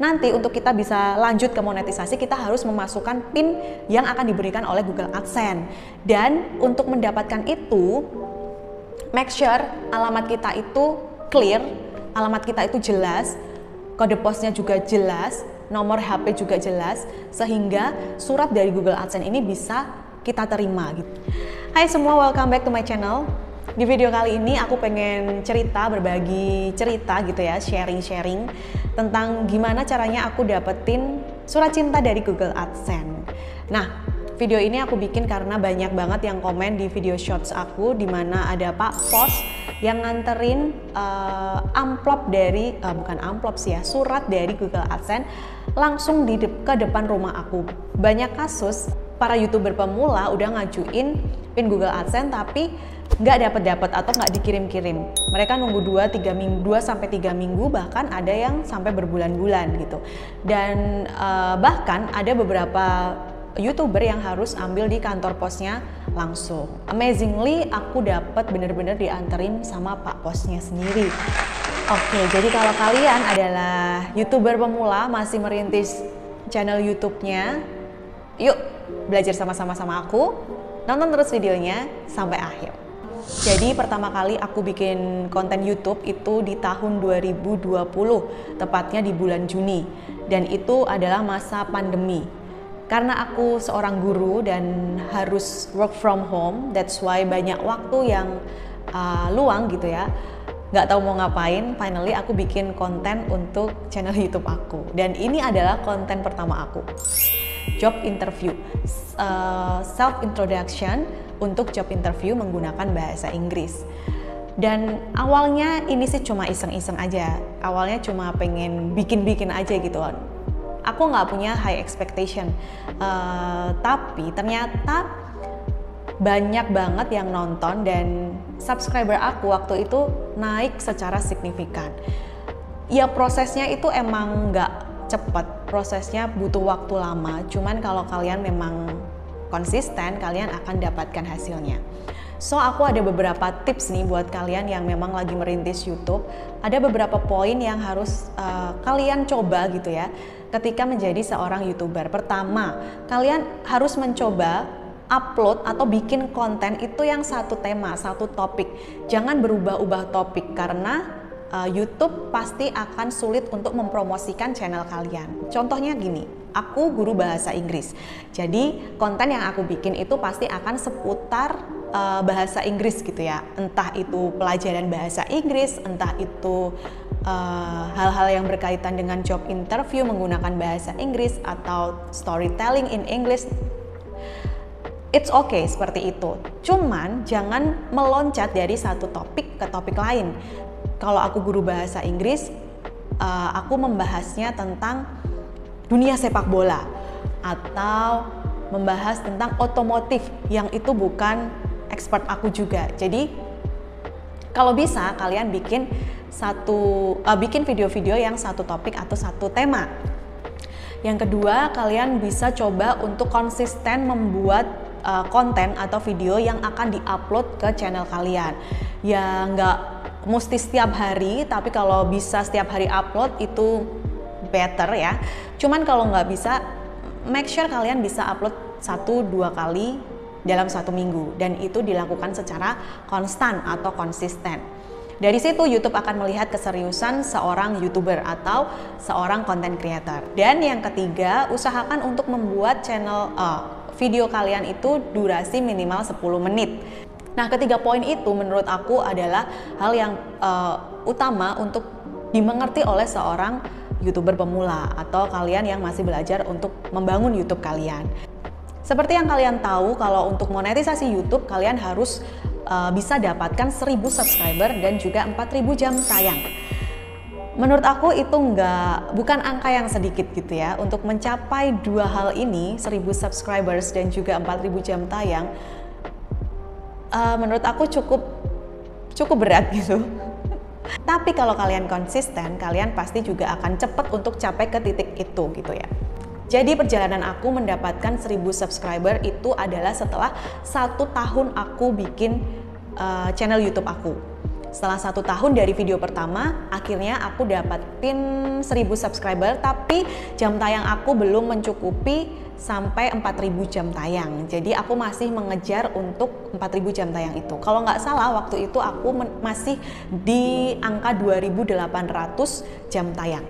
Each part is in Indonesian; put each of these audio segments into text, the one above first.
Nanti untuk kita bisa lanjut ke monetisasi, kita harus memasukkan PIN yang akan diberikan oleh Google AdSense. Dan untuk mendapatkan itu, make sure alamat kita itu clear, alamat kita itu jelas, kode posnya juga jelas, nomor HP juga jelas, sehingga surat dari Google AdSense ini bisa kita terima gitu. Hai semua, welcome back to my channel. Di video kali ini aku pengen berbagi cerita gitu ya, sharing-sharing tentang gimana caranya aku dapetin surat cinta dari Google AdSense. Nah, video ini aku bikin karena banyak banget yang komen di video shorts aku, dimana ada Pak Pos yang nganterin amplop dari, bukan amplop sih ya, surat dari Google AdSense langsung ke depan rumah aku. Banyak kasus para YouTuber pemula udah ngajuin PIN Google AdSense tapi nggak dapet atau nggak dikirim-kirim. Mereka nunggu 2-3 minggu, bahkan ada yang sampai berbulan-bulan gitu. Dan bahkan ada beberapa YouTuber yang harus ambil di kantor posnya langsung. Amazingly, aku dapat bener-bener dianterin sama Pak Posnya sendiri. Oke, jadi kalau kalian adalah YouTuber pemula masih merintis channel YouTube-nya, yuk belajar sama-sama sama aku. Nonton terus videonya sampai akhir. Jadi pertama kali aku bikin konten YouTube itu di tahun 2020, tepatnya di bulan Juni. Dan itu adalah masa pandemi. Karena aku seorang guru dan harus work from home, that's why banyak waktu yang luang gitu ya. Nggak tahu mau ngapain, finally aku bikin konten untuk channel YouTube aku. Dan ini adalah konten pertama aku. Job interview, self introduction untuk job interview menggunakan bahasa Inggris. Dan awalnya ini sih cuma iseng-iseng aja. Awalnya cuma pengen bikin-bikin aja gitu. Aku nggak punya high expectation. Tapi ternyata banyak banget yang nonton dan subscriber aku waktu itu naik secara signifikan. Ya prosesnya itu emang nggak cepat, prosesnya butuh waktu lama. Cuman kalau kalian memang konsisten, kalian akan dapatkan hasilnya. So aku ada beberapa tips nih buat kalian yang memang lagi merintis YouTube. Ada beberapa poin yang harus kalian coba gitu ya ketika menjadi seorang YouTuber. Pertama, kalian harus mencoba upload atau bikin konten itu yang satu tema, satu topik. Jangan berubah-ubah topik karena YouTube pasti akan sulit untuk mempromosikan channel kalian. Contohnya gini, aku guru bahasa Inggris. Jadi konten yang aku bikin itu pasti akan seputar bahasa Inggris gitu ya. Entah itu pelajaran bahasa Inggris, entah itu hal-hal yang berkaitan dengan job interview menggunakan bahasa Inggris atau storytelling in English. It's okay seperti itu. Cuman jangan meloncat dari satu topik ke topik lain. Kalau aku guru bahasa Inggris, aku membahasnya tentang dunia sepak bola atau membahas tentang otomotif yang itu bukan expert aku juga. Jadi kalau bisa kalian bikin video-video yang satu topik atau satu tema. Yang kedua, kalian bisa coba untuk konsisten membuat konten atau video yang akan diupload ke channel kalian. Ya nggak mesti setiap hari, tapi kalau bisa setiap hari upload itu better ya. Cuman kalau nggak bisa, make sure kalian bisa upload 1-2 kali dalam 1 minggu. Dan itu dilakukan secara konstan atau konsisten. Dari situ YouTube akan melihat keseriusan seorang YouTuber atau seorang content creator. Dan yang ketiga, usahakan untuk membuat video kalian itu durasi minimal 10 menit. Nah, ketiga poin itu menurut aku adalah hal yang utama untuk dimengerti oleh seorang YouTuber pemula atau kalian yang masih belajar untuk membangun YouTube kalian. Seperti yang kalian tahu, kalau untuk monetisasi YouTube kalian harus bisa dapatkan 1000 subscriber dan juga 4000 jam tayang. Menurut aku itu bukan angka yang sedikit gitu ya. Untuk mencapai dua hal ini, 1000 subscribers dan juga 4000 jam tayang, menurut aku cukup berat gitu. Tapi kalau kalian konsisten, kalian pasti juga akan cepat untuk capai ke titik itu gitu ya. Jadi perjalanan aku mendapatkan 1000 subscriber itu adalah setelah 1 tahun aku bikin channel YouTube aku. Setelah 1 tahun dari video pertama, akhirnya aku dapatin 1000 subscriber, tapi jam tayang aku belum mencukupi sampai 4000 jam tayang. Jadi aku masih mengejar untuk 4000 jam tayang itu. Kalau nggak salah waktu itu aku masih di angka 2800 jam tayang.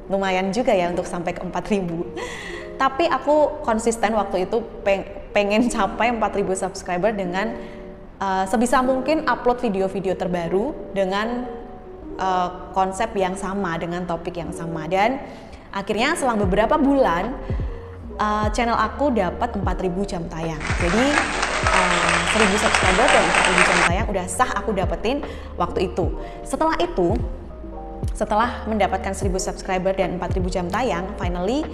Lumayan juga ya untuk sampai ke 4000. Tapi aku konsisten waktu itu pengen capai 4000 subscriber dengan sebisa mungkin upload video-video terbaru dengan konsep yang sama, dengan topik yang sama. Dan akhirnya selang beberapa bulan channel aku dapat 4000 jam tayang. Jadi 1000 subscriber dan 4000 jam tayang udah sah aku dapetin waktu itu. Setelah mendapatkan 1000 subscriber dan 4000 jam tayang, finally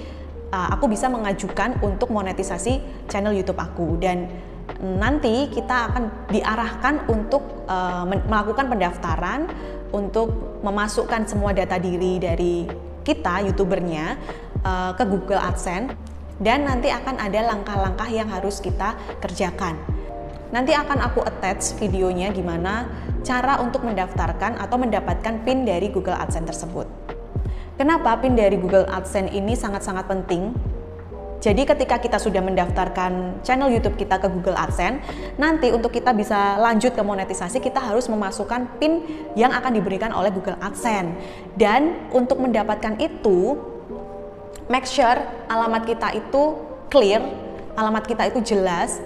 aku bisa mengajukan untuk monetisasi channel YouTube aku. Dan nanti kita akan diarahkan untuk melakukan pendaftaran untuk memasukkan semua data diri dari kita YouTubernya ke Google AdSense, dan nanti akan ada langkah-langkah yang harus kita kerjakan. Nanti akan aku attach videonya gimana cara untuk mendaftarkan atau mendapatkan PIN dari Google AdSense tersebut. Kenapa PIN dari Google AdSense ini sangat-sangat penting? Jadi ketika kita sudah mendaftarkan channel YouTube kita ke Google AdSense, nanti untuk kita bisa lanjut ke monetisasi, kita harus memasukkan PIN yang akan diberikan oleh Google AdSense. Dan untuk mendapatkan itu, make sure alamat kita itu clear, alamat kita itu jelas,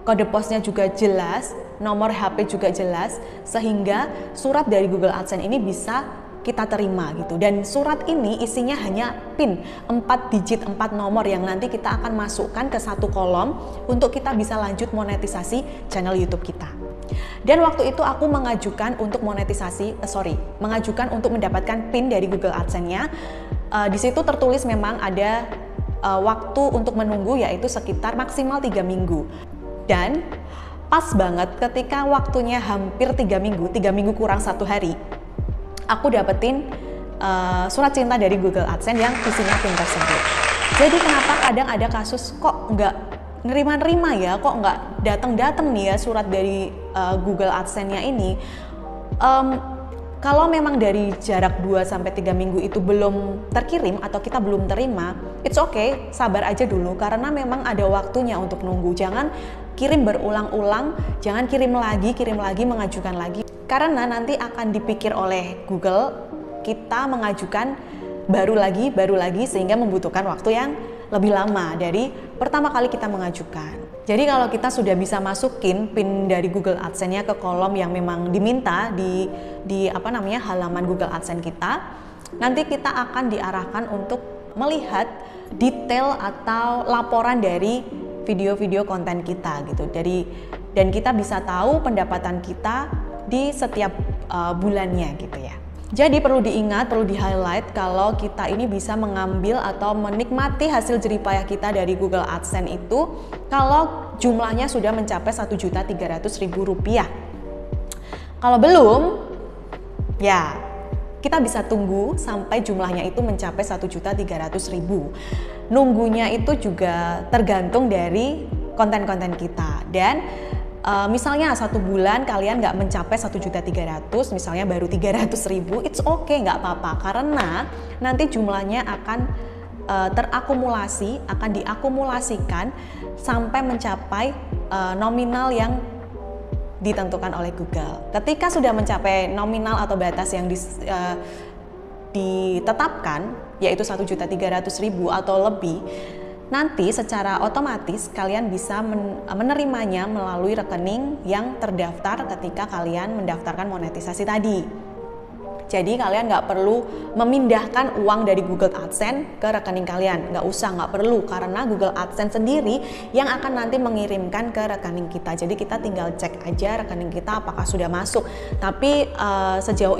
kode posnya juga jelas, nomor HP juga jelas, sehingga surat dari Google AdSense ini bisa kita terima gitu. Dan surat ini isinya hanya PIN 4 digit 4 nomor yang nanti kita akan masukkan ke satu kolom untuk kita bisa lanjut monetisasi channel YouTube kita. Dan waktu itu aku mengajukan untuk mengajukan untuk mendapatkan PIN dari Google AdSense-nya. Di situ tertulis memang ada waktu untuk menunggu, yaitu sekitar maksimal 3 minggu. Dan pas banget ketika waktunya hampir 3 minggu kurang 1 hari, aku dapetin surat cinta dari Google AdSense yang isinya PIN tersebut. Jadi kenapa kadang ada kasus kok nggak nerima-nerima ya, kok nggak datang-datang nih ya surat dari Google AdSense-nya ini. Kalau memang dari jarak 2-3 minggu itu belum terkirim atau kita belum terima, it's okay, sabar aja dulu karena memang ada waktunya untuk nunggu. Jangan kirim berulang-ulang, jangan kirim lagi, mengajukan lagi. Karena nanti akan dipikir oleh Google kita mengajukan baru lagi sehingga membutuhkan waktu yang lebih lama dari pertama kali kita mengajukan. Jadi kalau kita sudah bisa masukin PIN dari Google AdSense-nya ke kolom yang memang diminta di halaman Google AdSense kita, nanti kita akan diarahkan untuk melihat detail atau laporan dari video-video konten kita gitu. Dan kita bisa tahu pendapatan kita di setiap bulannya gitu ya. Jadi perlu diingat, perlu di-highlight kalau kita ini bisa mengambil atau menikmati hasil jeripayah kita dari Google AdSense itu kalau jumlahnya sudah mencapai Rp1.300.000. Kalau belum, ya kita bisa tunggu sampai jumlahnya itu mencapai Rp1.300.000. Nunggunya itu juga tergantung dari konten-konten kita. Dan misalnya 1 bulan kalian nggak mencapai 1.300.000, misalnya baru 300.000, it's okay, nggak apa-apa, karena nanti jumlahnya akan akan diakumulasikan sampai mencapai nominal yang ditentukan oleh Google. Ketika sudah mencapai nominal atau batas yang ditetapkan, yaitu 1.300.000 atau lebih, nanti secara otomatis kalian bisa menerimanya melalui rekening yang terdaftar ketika kalian mendaftarkan monetisasi tadi. Jadi kalian nggak perlu memindahkan uang dari Google AdSense ke rekening kalian, nggak perlu, karena Google AdSense sendiri yang akan nanti mengirimkan ke rekening kita. Jadi kita tinggal cek aja rekening kita apakah sudah masuk. Tapi sejauh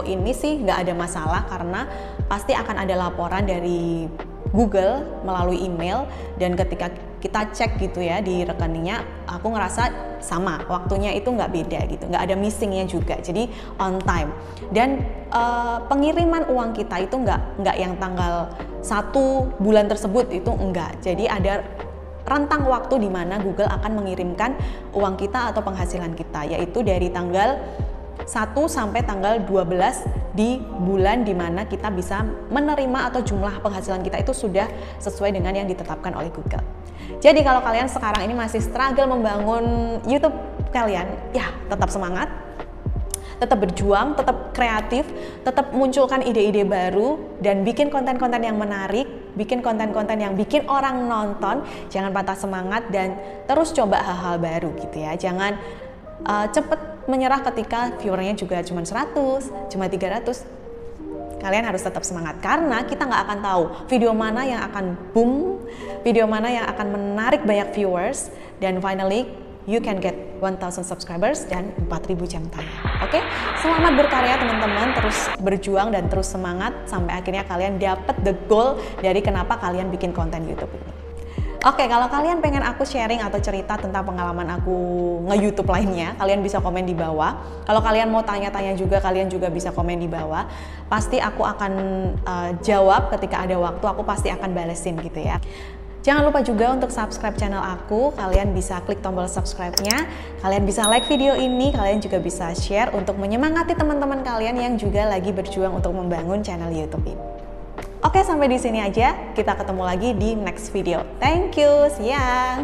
ini sih nggak ada masalah, karena pasti akan ada laporan dari Google melalui email, dan ketika kita cek gitu ya di rekeningnya, aku ngerasa sama, waktunya itu nggak beda gitu, nggak ada missingnya juga, jadi on time. Dan pengiriman uang kita itu nggak yang tanggal 1 bulan tersebut, itu enggak. Jadi ada rentang waktu di mana Google akan mengirimkan uang kita atau penghasilan kita, yaitu dari tanggal 1 sampai tanggal 12 di bulan di mana kita bisa menerima atau jumlah penghasilan kita itu sudah sesuai dengan yang ditetapkan oleh Google. Jadi kalau kalian sekarang ini masih struggle membangun YouTube kalian, ya tetap semangat, tetap berjuang, tetap kreatif, tetap munculkan ide-ide baru, dan bikin konten-konten yang menarik, bikin konten-konten yang bikin orang nonton. Jangan patah semangat dan terus coba hal-hal baru gitu ya. Jangan cepet menyerah ketika viewernya juga cuma 100, cuma 300. Kalian harus tetap semangat karena kita nggak akan tahu video mana yang akan boom, video mana yang akan menarik banyak viewers, dan finally you can get 1000 subscribers dan 4000 jam tayang. Oke? Selamat berkarya teman-teman, terus berjuang dan terus semangat sampai akhirnya kalian dapat the goal dari kenapa kalian bikin konten YouTube ini. Oke, kalau kalian pengen aku sharing atau cerita tentang pengalaman aku nge-YouTube lainnya, kalian bisa komen di bawah. Kalau kalian mau tanya-tanya juga, kalian juga bisa komen di bawah. Pasti aku akan jawab ketika ada waktu, aku pasti akan balesin gitu ya. Jangan lupa juga untuk subscribe channel aku, kalian bisa klik tombol subscribe-nya, kalian bisa like video ini, kalian juga bisa share untuk menyemangati teman-teman kalian yang juga lagi berjuang untuk membangun channel YouTube ini. Oke, sampai di sini aja. Kita ketemu lagi di next video. Thank you. See ya.